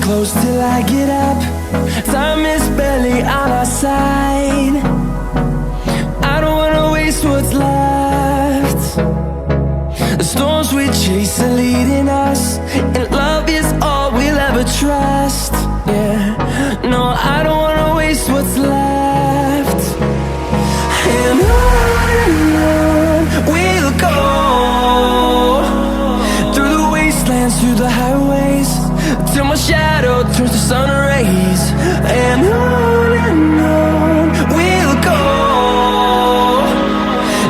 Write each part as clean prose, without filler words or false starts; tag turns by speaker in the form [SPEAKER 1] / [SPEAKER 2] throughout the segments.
[SPEAKER 1] close till I get up. Time is barely on our side. I don't wanna waste what's left. The storms we chase are leading us, and love is all we'll ever trust. Yeah, no, I don't wanna waste what's left. And on we'll go, through the wastelands, through the highways, till my shadow turns to sun rays. And on we'll go,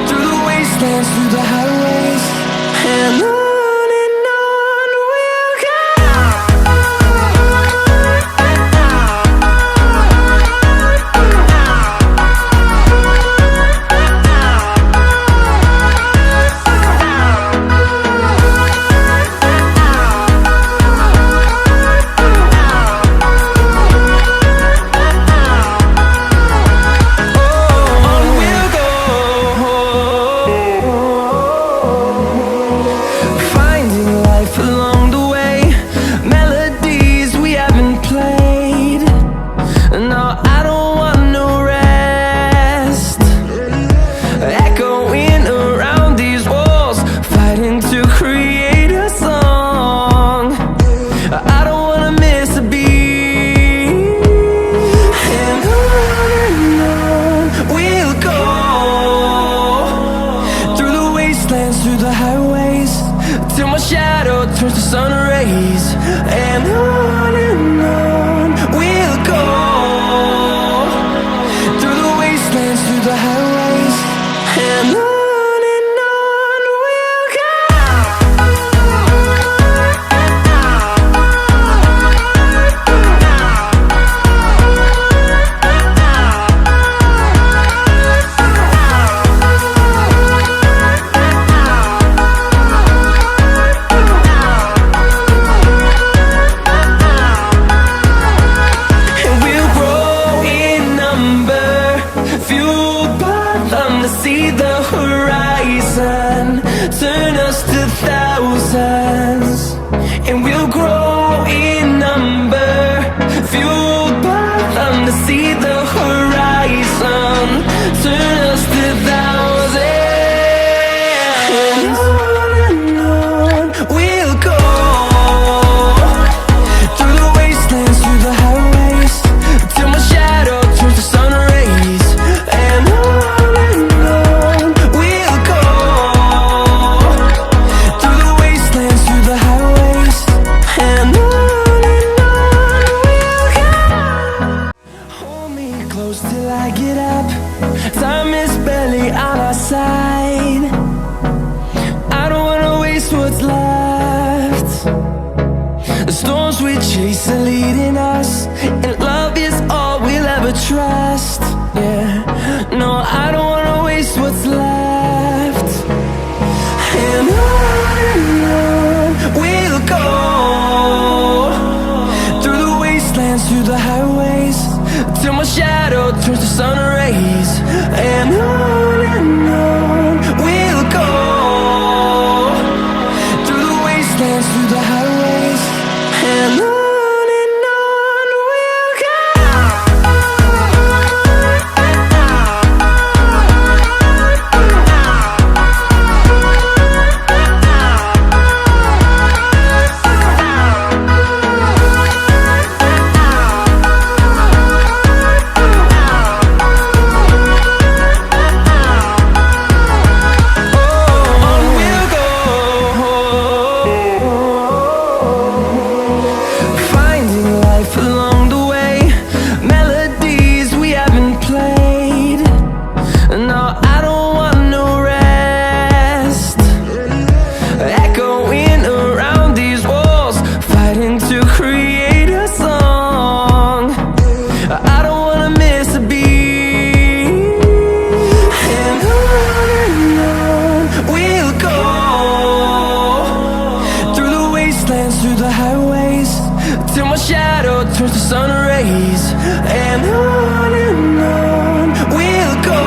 [SPEAKER 1] through the wastelands, through the highways, and on we'll go. Through the highways, till my shadow turns to sun rays. And on we'll go, through the wastelands, through the highways, and on we'll go. See the horizon turn us to thousands, and we'll grow in number, fueled by them. To see the horizon turn us to thousands, and on we'll go, through the wastelands, through the highways, till my shadow turns to sun rays. And till I get up, time is barely on our side. I don't wanna waste what's left. The storms we chase are leading us, and love is all we'll ever trust. Yeah, no, I don't wanna waste what's left. And on we'll go, through the wastelands, through the highways, till my shadow turns to sun rays. And on we'll go, through the wastelands, through the highways, and on we'll go. And on we'll go. Turns to sun rays. And on we'll go,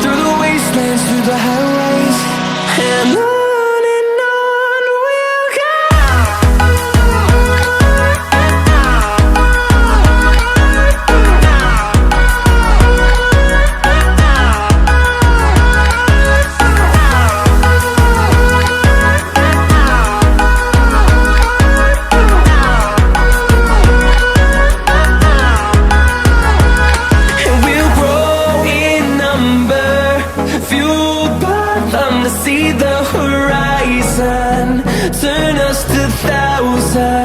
[SPEAKER 1] through the wastelands, through the highways, and on we'll go. side.